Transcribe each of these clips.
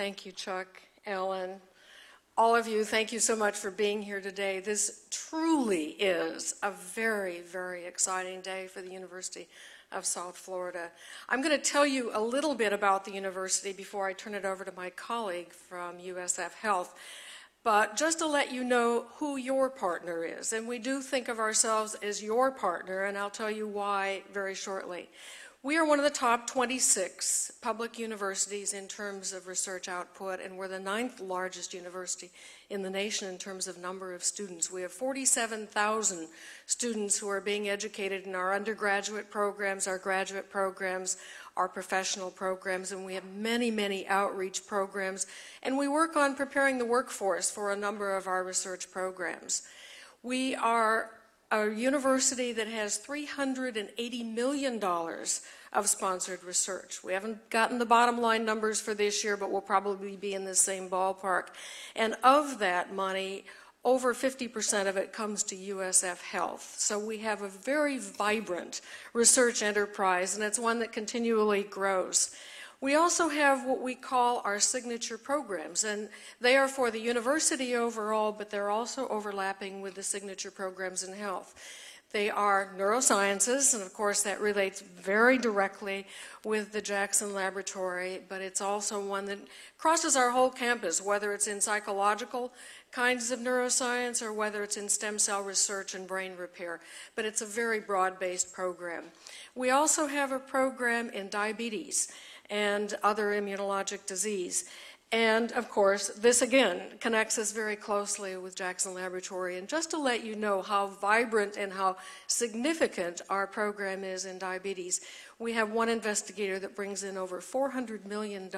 Thank you, Chuck, Ellen. All of you, thank you so much for being here today. This truly is a very, very exciting day for the University of South Florida. I'm going to tell you a little bit about the university before I turn it over to my colleague from USF Health. But just to let you know who your partner is, and we do think of ourselves as your partner, and I'll tell you why very shortly. We are one of the top 26 public universities in terms of research output, and we're the 9th largest university in the nation in terms of number of students. We have 47,000 students who are being educated in our undergraduate programs, our graduate programs, our professional programs, and we have many, many outreach programs, and we work on preparing the workforce for a number of our research programs. We are a university that has $380 million of sponsored research. We haven't gotten the bottom line numbers for this year, but we'll probably be in the same ballpark. And of that money, over 50% of it comes to USF Health. So we have a very vibrant research enterprise, and it's one that continually grows. We also have what we call our signature programs, and they are for the university overall, but they're also overlapping with the signature programs in health. They are neurosciences, and of course that relates very directly with the Jackson Laboratory, but it's also one that crosses our whole campus, whether it's in psychological kinds of neuroscience or whether it's in stem cell research and brain repair. But it's a very broad-based program. We also have a program in diabetes and other immunologic disease. And of course, this again connects us very closely with Jackson Laboratory. And just to let you know how vibrant and how significant our program is in diabetes, we have one investigator that brings in over $400 million in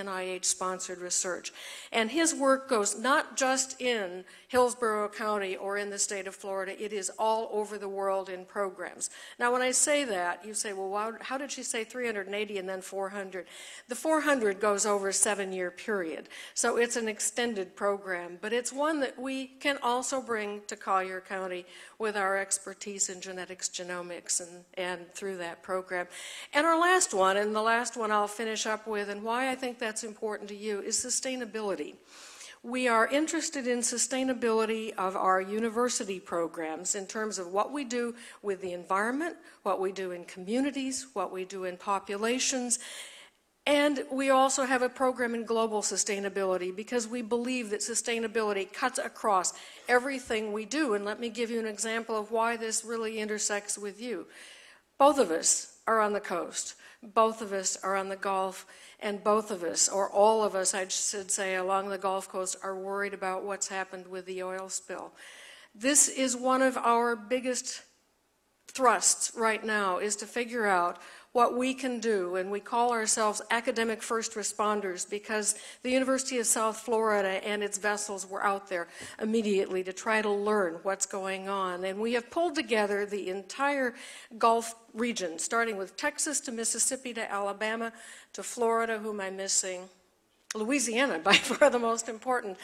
NIH-sponsored research. And his work goes not just in Hillsborough County or in the state of Florida, it is all over the world in programs. Now when I say that, you say, well, how did she say 380 and then 400? The 400 goes over a 7-year period. So it's an extended program, but it's one that we can also bring to Collier County with our expertise in genetics, genomics, and through that program. And our last one, and the last one I'll finish up with, and why I think that's important to you, is sustainability. We are interested in sustainability of our university programs in terms of what we do with the environment, what we do in communities, what we do in populations. And we also have a program in global sustainability because we believe that sustainability cuts across everything we do. And let me give you an example of why this really intersects with you. Both of us are on the coast. Both of us are on the Gulf. And both of us, or all of us, I should say, along the Gulf Coast are worried about what's happened with the oil spill. This is one of our biggest thrusts right now, is to figure out what we can do, and we call ourselves academic first responders because the University of South Florida and its vessels were out there immediately to try to learn what's going on. And we have pulled together the entire Gulf region, starting with Texas to Mississippi to Alabama to Florida, whom I'm missing, Louisiana by far the most important,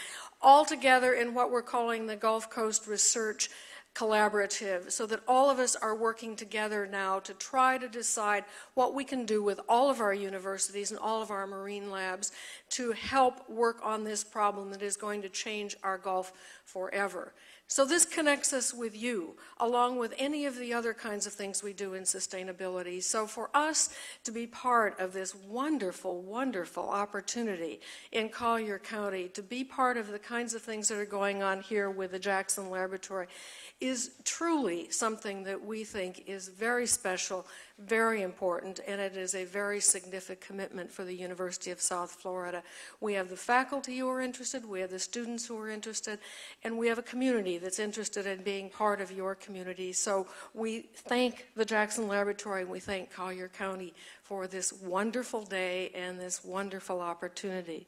all together in what we're calling the Gulf Coast Research Collaborative, so that all of us are working together now to try to decide what we can do with all of our universities and all of our marine labs to help work on this problem that is going to change our Gulf forever. So this connects us with you, along with any of the other kinds of things we do in sustainability. So for us to be part of this wonderful, wonderful opportunity in Collier County, to be part of the kinds of things that are going on here with the Jackson Laboratory, is truly something that we think is very special, very important, and it is a very significant commitment for the University of South Florida. We have the faculty who are interested, we have the students who are interested, and we have a community that's interested in being part of your community. So we thank the Jackson Laboratory and we thank Collier County for this wonderful day and this wonderful opportunity.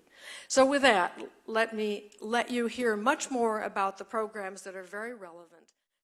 So with that, let me let you hear much more about the programs that are very relevant.